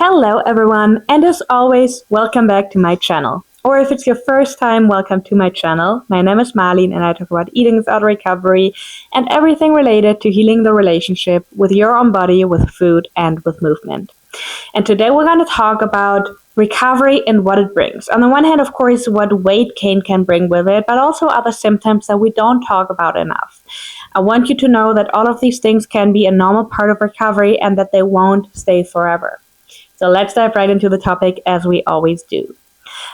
Hello everyone, and as always, welcome back to my channel. Or if it's your first time, welcome to my channel. My name is Marlene and I talk about eating disorder recovery and everything related to healing the relationship with your own body, with food, and with movement. And today we're going to talk about recovery and what it brings. On the one hand, of course, what weight gain can bring with it, but also other symptoms that we don't talk about enough. I want you to know that all of these things can be a normal part of recovery and that they won't stay forever. So let's dive right into the topic as we always do.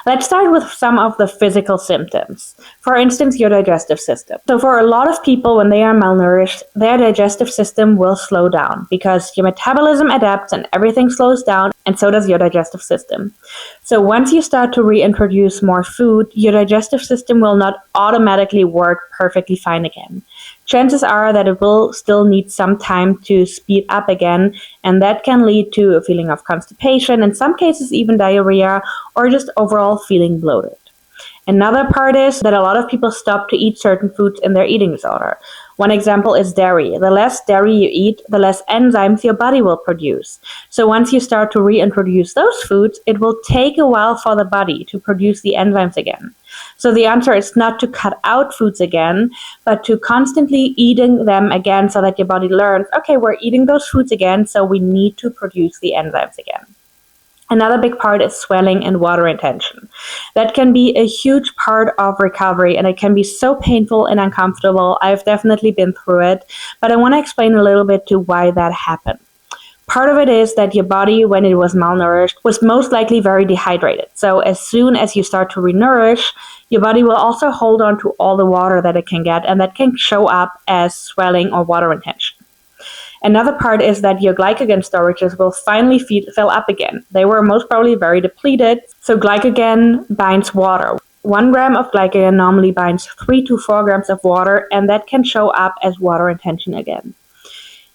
Let's start with some of the physical symptoms. For instance, your digestive system. So for a lot of people, when they are malnourished, their digestive system will slow down because your metabolism adapts and everything slows down, and so does your digestive system. So once you start to reintroduce more food, your digestive system will not automatically work perfectly fine again. Chances are that it will still need some time to speed up again, and that can lead to a feeling of constipation, in some cases even diarrhea, or just overall feeling bloated. Another part is that a lot of people stop to eat certain foods in their eating disorder. One example is dairy. The less dairy you eat, the less enzymes your body will produce. So once you start to reintroduce those foods, it will take a while for the body to produce the enzymes again. So the answer is not to cut out foods again, but to constantly eating them again so that your body learns, okay, we're eating those foods again, so we need to produce the enzymes again. Another big part is swelling and water retention. That can be a huge part of recovery, and it can be so painful and uncomfortable. I've definitely been through it, but I want to explain a little bit to why that happened. Part of it is that your body, when it was malnourished, was most likely very dehydrated. So as soon as you start to renourish, your body will also hold on to all the water that it can get, and that can show up as swelling or water retention. Another part is that your glycogen storages will finally fill up again. They were most probably very depleted, so glycogen binds water. 1 gram of glycogen normally binds 3 to 4 grams of water, and that can show up as water retention again.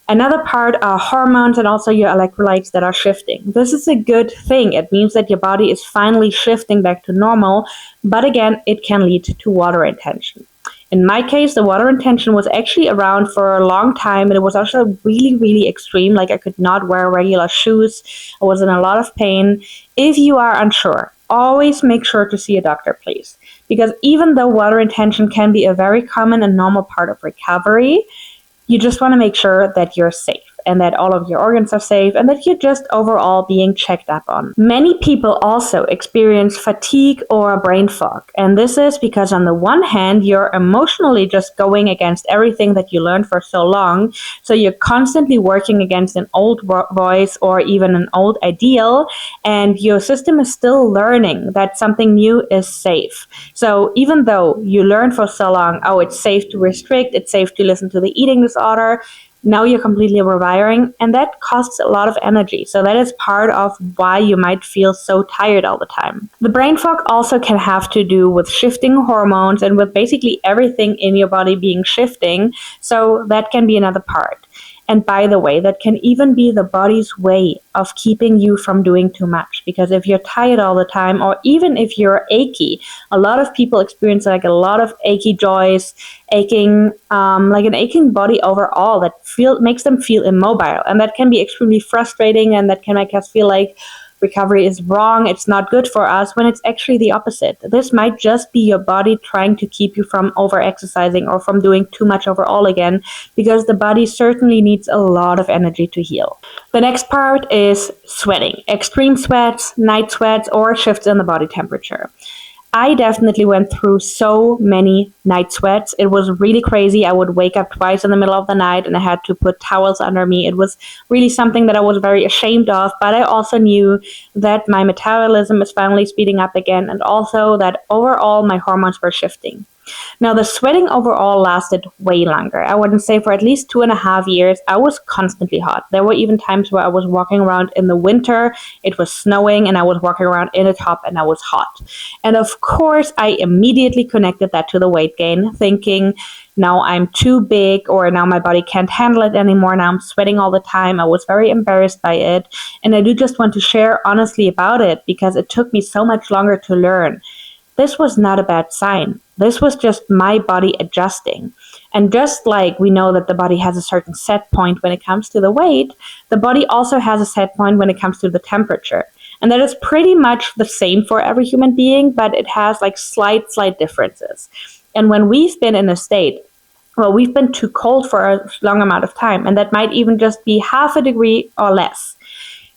Another part are hormones and also your electrolytes that are shifting. This is a good thing. It means that your body is finally shifting back to normal, but again, it can lead to water retention. In my case, the water retention was actually around for a long time, and it was also really, really extreme. Like I could not wear regular shoes. I was in a lot of pain. If you are unsure, always make sure to see a doctor, please. Because even though water retention can be a very common and normal part of recovery, you just want to make sure that you're safe and that all of your organs are safe and that you're just overall being checked up on. Many people also experience fatigue or brain fog. And this is because on the one hand, you're emotionally just going against everything that you learned for so long. So you're constantly working against an old voice or even an old ideal. And your system is still learning that something new is safe. So even though you learned for so long, oh, it's safe to restrict, it's safe to listen to the eating disorder, now you're completely rewiring, and that costs a lot of energy. So that is part of why you might feel so tired all the time. The brain fog also can have to do with shifting hormones and with basically everything in your body being shifting. So that can be another part. And by the way, that can even be the body's way of keeping you from doing too much. Because if you're tired all the time, or even if you're achy, a lot of people experience like a lot of achy joints, aching, like an aching body overall that makes them feel immobile. And that can be extremely frustrating, and that can make us feel like recovery is wrong, it's not good for us, when it's actually the opposite. This might just be your body trying to keep you from over-exercising or from doing too much overall again, because the body certainly needs a lot of energy to heal. The next part is sweating. Extreme sweats, night sweats, or shifts in the body temperature. I definitely went through so many night sweats. It was really crazy. I would wake up twice in the middle of the night and I had to put towels under me. It was really something that I was very ashamed of, but I also knew that my metabolism is finally speeding up again, and also that overall my hormones were shifting. Now, the sweating overall lasted way longer. I wouldn't say for at least 2.5 years. I was constantly hot. There were even times where I was walking around in the winter, it was snowing, and I was walking around in a top and I was hot. And of course, I immediately connected that to the weight gain, thinking, now I'm too big, or now my body can't handle it anymore. Now I'm sweating all the time. I was very embarrassed by it. And I do just want to share honestly about it because it took me so much longer to learn. This was not a bad sign. This was just my body adjusting. And just like we know that the body has a certain set point when it comes to the weight, the body also has a set point when it comes to the temperature. And that is pretty much the same for every human being, but it has like slight differences. And when we've been in a state, well, we've been too cold for a long amount of time, and that might even just be half a degree or less,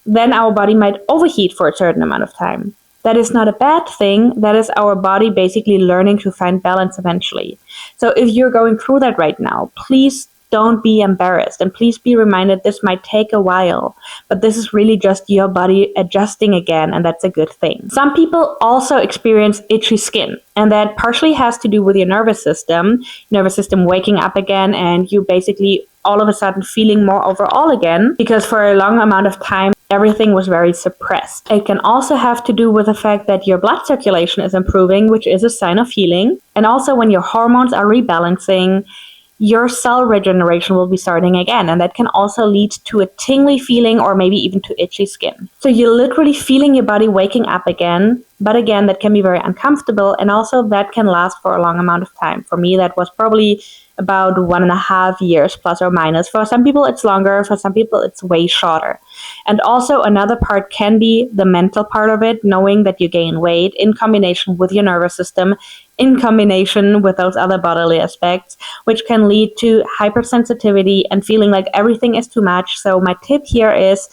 then our body might overheat for a certain amount of time. That is not a bad thing. That is our body basically learning to find balance eventually. So if you're going through that right now, please don't be embarrassed, and please be reminded this might take a while, but this is really just your body adjusting again, and that's a good thing. Some people also experience itchy skin, and that partially has to do with your nervous system waking up again, and you basically all of a sudden feeling more overall again, because for a long amount of time everything was very suppressed. It can also have to do with the fact that your blood circulation is improving, which is a sign of healing, and also when your hormones are rebalancing, your cell regeneration will be starting again, and that can also lead to a tingly feeling or maybe even to itchy skin. So you're literally feeling your body waking up again, but again, that can be very uncomfortable, and also that can last for a long amount of time. For me, that was probably about 1.5 years plus or minus. For some people it's longer, for some people it's way shorter. And also another part can be the mental part of it, knowing that you gain weight in combination with your nervous system, in combination with those other bodily aspects, which can lead to hypersensitivity and feeling like everything is too much. So my tip here is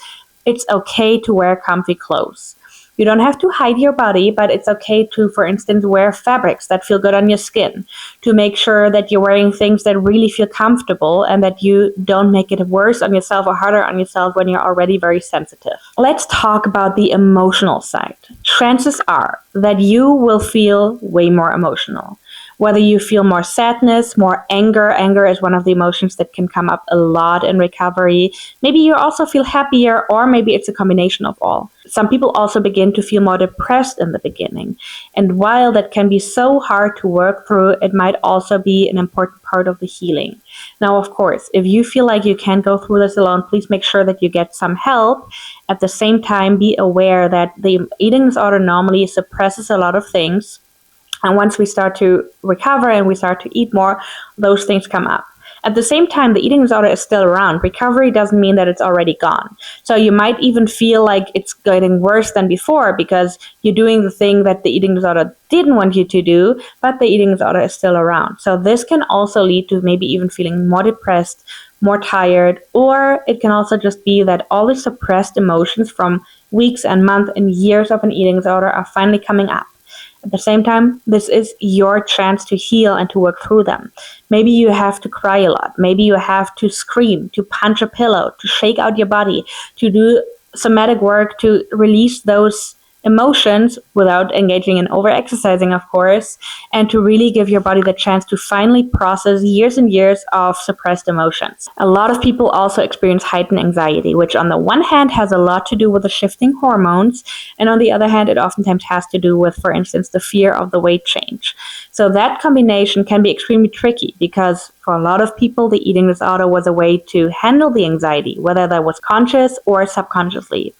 it's okay to wear comfy clothes. You don't have to hide your body, but it's okay to, for instance, wear fabrics that feel good on your skin, to make sure that you're wearing things that really feel comfortable and that you don't make it worse on yourself or harder on yourself when you're already very sensitive. Let's talk about the emotional side. Chances are that you will feel way more emotional. Whether you feel more sadness, more anger. Anger is one of the emotions that can come up a lot in recovery. Maybe you also feel happier, or maybe it's a combination of all. Some people also begin to feel more depressed in the beginning. And while that can be so hard to work through, it might also be an important part of the healing. Now, of course, if you feel like you can't go through this alone, please make sure that you get some help. At the same time, be aware that the eating disorder normally suppresses a lot of things. And once we start to recover and we start to eat more, those things come up. At the same time, the eating disorder is still around. Recovery doesn't mean that it's already gone. So you might even feel like it's getting worse than before because you're doing the thing that the eating disorder didn't want you to do, but the eating disorder is still around. So this can also lead to maybe even feeling more depressed, more tired, or it can also just be that all the suppressed emotions from weeks and months and years of an eating disorder are finally coming up. At the same time, this is your chance to heal and to work through them. Maybe you have to cry a lot. Maybe you have to scream, to punch a pillow, to shake out your body, to do somatic work to release those emotions without engaging in over-exercising, of course, and to really give your body the chance to finally process years and years of suppressed emotions. A lot of people also experience heightened anxiety, which on the one hand has a lot to do with the shifting hormones, and on the other hand, it oftentimes has to do with, for instance, the fear of the weight change. So that combination can be extremely tricky because for a lot of people, the eating disorder was a way to handle the anxiety, whether that was conscious or subconsciously.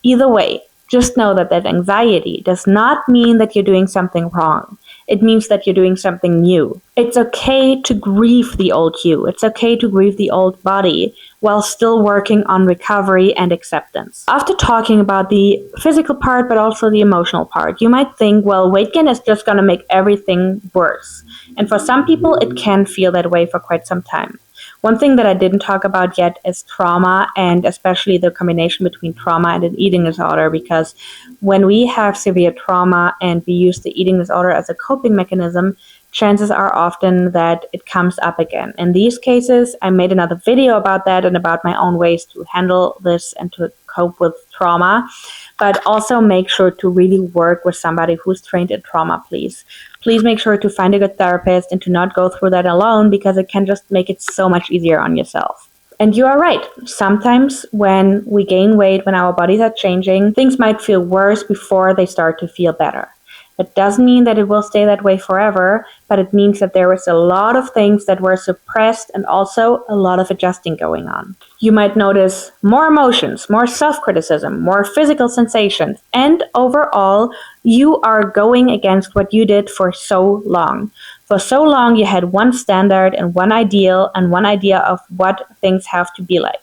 Either way, just know that anxiety does not mean that you're doing something wrong. It means that you're doing something new. It's okay to grieve the old you. It's okay to grieve the old body while still working on recovery and acceptance. After talking about the physical part, but also the emotional part, you might think, well, weight gain is just going to make everything worse. And for some people, it can feel that way for quite some time. One thing that I didn't talk about yet is trauma, and especially the combination between trauma and an eating disorder, because when we have severe trauma and we use the eating disorder as a coping mechanism, chances are often that it comes up again. In these cases, I made another video about that and about my own ways to handle this and to cope with trauma, but also make sure to really work with somebody who's trained in trauma, please. Please make sure to find a good therapist and to not go through that alone, because it can just make it so much easier on yourself. And you are right. Sometimes when we gain weight, when our bodies are changing, things might feel worse before they start to feel better. It doesn't mean that it will stay that way forever, but it means that there was a lot of things that were suppressed and also a lot of adjusting going on. You might notice more emotions, more self-criticism, more physical sensations, and overall, you are going against what you did for so long. For so long, you had one standard and one ideal and one idea of what things have to be like.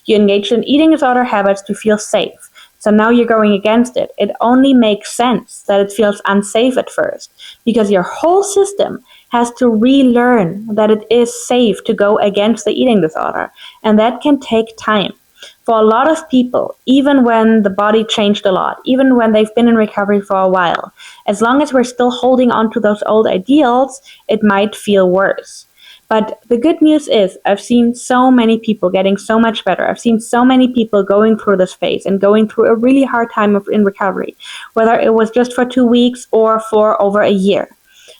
You engaged in eating disorder habits to feel safe. So now you're going against it. It only makes sense that it feels unsafe at first, because your whole system has to relearn that it is safe to go against the eating disorder. And that can take time. For a lot of people, even when the body changed a lot, even when they've been in recovery for a while, as long as we're still holding on to those old ideals, it might feel worse. But the good news is I've seen so many people getting so much better. I've seen so many people going through this phase and going through a really hard time in recovery, whether it was just for 2 weeks or for over a year.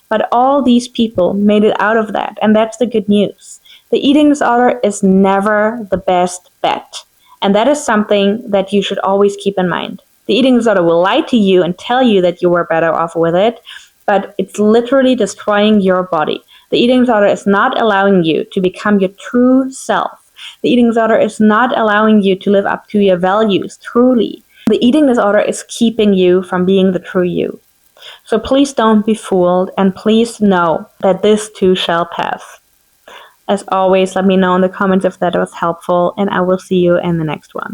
But all these people made it out of that, and that's the good news. The eating disorder is never the best bet. And that is something that you should always keep in mind. The eating disorder will lie to you and tell you that you were better off with it, but it's literally destroying your body. The eating disorder is not allowing you to become your true self. The eating disorder is not allowing you to live up to your values truly. The eating disorder is keeping you from being the true you. So please don't be fooled, and please know that this too shall pass. As always, let me know in the comments if that was helpful, and I will see you in the next one.